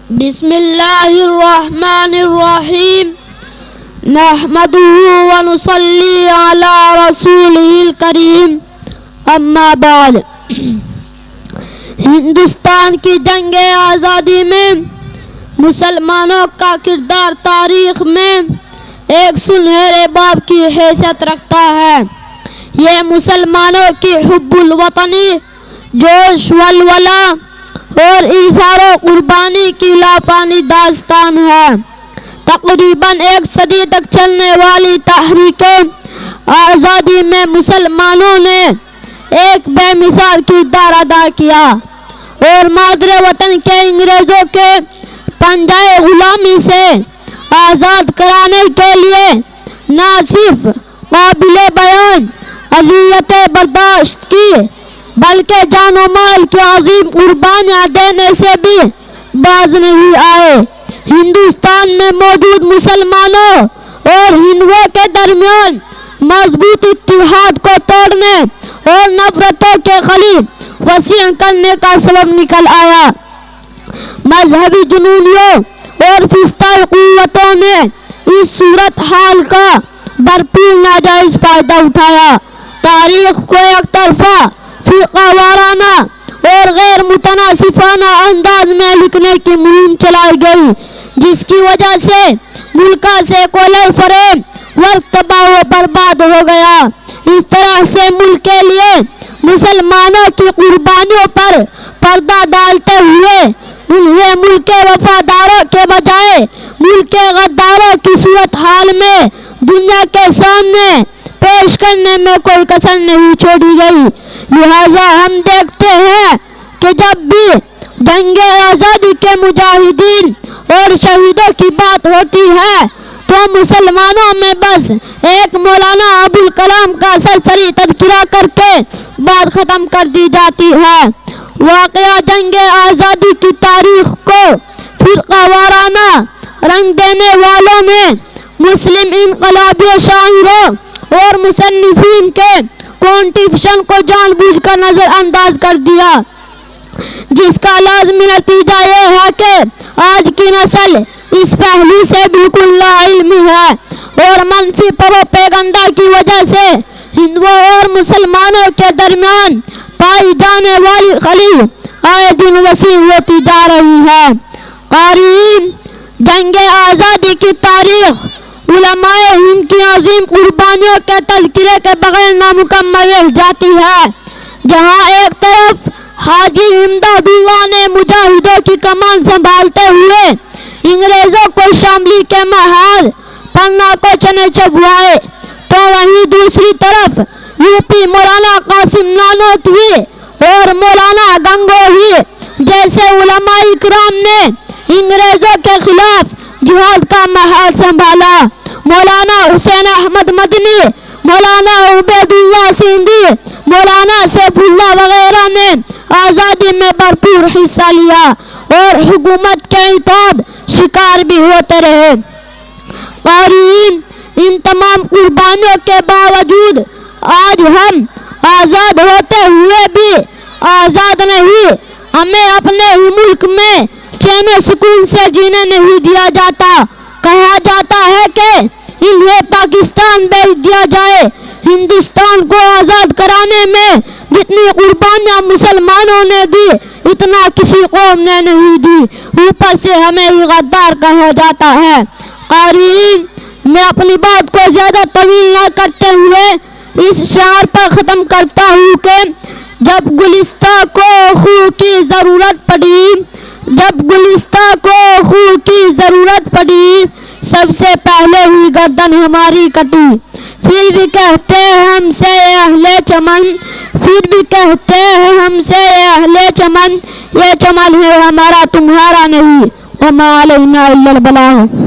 بسم اللہ الرحمن الرحیم نحمدہ ونصلی علی رسولہ الکریم اما بعد۔ ہندوستان کی جنگ آزادی میں مسلمانوں کا کردار تاریخ میں ایک سنہرے باب کی حیثیت رکھتا ہے۔ یہ مسلمانوں کی حب الوطنی، جوش ولولہ اور ایثار و قربانی کی لافانی داستان ہے۔ تقریباً ایک صدی تک چلنے والی تحریک آزادی میں مسلمانوں نے ایک بے مثال کردار ادا کیا اور مادر وطن کے انگریزوں کے پنجۂ غلامی سے آزاد کرانے کے لیے نہ صرف قابل بیان اذیت برداشت کی بلکہ جان و مال کی عظیم قربانیاں دینے سے بھی باز نہیں آئے۔ ہندوستان میں موجود مسلمانوں اور ہندوؤں کے درمیان مضبوط اتحاد کو توڑنے اور نفرتوں کے خلیج وسیع کرنے کا سبب نکل آیا۔ مذہبی جنونیوں اور فسطائی قوتوں نے اس صورتحال کا بھرپور ناجائز فائدہ اٹھایا۔ تاریخ کو یک طرفہ، فرقہ وارانہ اور غیر متناسفانہ انداز میں لکھنے کی مہم چلائی گئی، جس کی وجہ سے ملک کا سیکولر فریم ورک تباہ و برباد ہو گیا۔ اس طرح سے ملک کے لیے مسلمانوں کی قربانیوں پر پردہ ڈالتے ہوئے انہیں ملک کے وفاداروں کے بجائے ملک کے غداروں کی صورتحال میں دنیا کے سامنے پیش کرنے میں کوئی کسر نہیں چھوڑی گئی۔ لہٰذا ہم دیکھتے ہیں کہ جب بھی جنگ آزادی کے مجاہدین اور شہیدوں کی بات ہوتی ہے تو مسلمانوں میں بس ایک مولانا ابوالکلام کا سرسری تذکرہ کر کے بات ختم کر دی جاتی ہے۔ واقعہ جنگ آزادی کی تاریخ کو فرقہ وارانہ رنگ دینے والوں نے مسلم انقلابی شاعروں اور مصنفین کے کنٹریبیوشن کو جان بوجھ کر نظر انداز کر دیا، جس کا لازمی نتیجہ یہ ہے کہ آج کی نسل اس پہلو سے بالکل لا علم ہے اور منفی پروپیگنڈا کی وجہ سے ہندوؤں اور مسلمانوں کے درمیان پائی جانے والی خلیج آئے دن وسیع ہوتی جا رہی ہے۔ قارئین، جنگ آزادی کی تاریخ علماء ہند کی عظیم قربانیوں کے تذکرے کے بغیر نامکمل رہ جاتی ہے۔ جہاں ایک طرف حاجی امداد اللہ نے مجاہدوں کی کمان سنبھالتے ہوئے انگریزوں کو شاملی کے محاذ پننا کو چنے چبھوائے، تو وہیں دوسری طرف یوپی مولانا قاسم نانوتوی اور مولانا گنگوہی جیسے علماء اکرام نے انگریزوں کے خلاف جہاد کا محاذ سنبھالا۔ مولانا حسین احمد مدنی، مولانا عبید اللہ سندھی، مولانا سیف اللہ وغیرہ نے آزادی میں بھرپور حصہ لیا اور حکومت کے عتاب شکار بھی ہوتے رہے۔ قارئین، ان تمام قربانیوں کے باوجود آج ہم آزاد ہوتے ہوئے بھی آزاد نہیں۔ ہمیں اپنے ہی ملک میں چین و سکون سے جینے نہیں دیا جاتا۔ کہا جاتا ہے کہ انہیں پاکستان بھیج دیا جائے۔ ہندوستان کو آزاد کرانے میں جتنی قربانیاں مسلمانوں نے دی اتنا کسی قوم نے نہیں دی، اوپر سے ہمیں ہی غدار کہا جاتا ہے۔ قارئین، میں اپنی بات کو زیادہ طویل نہ کرتے ہوئے اس شعر پر ختم کرتا ہوں کہ جب گلستہ کو خو کی ضرورت پڑی، جب گلستہ کو خو کی ضرورت پڑی، سب سے پہلے ہی گردن ہماری کٹی۔ پھر بھی کہتے ہیں ہم سے اہل چمن، پھر بھی کہتے ہیں ہم سے اہل چمن، یہ چمن ہے ہمارا تمہارا نہیں، وما علینا الا البلاغ۔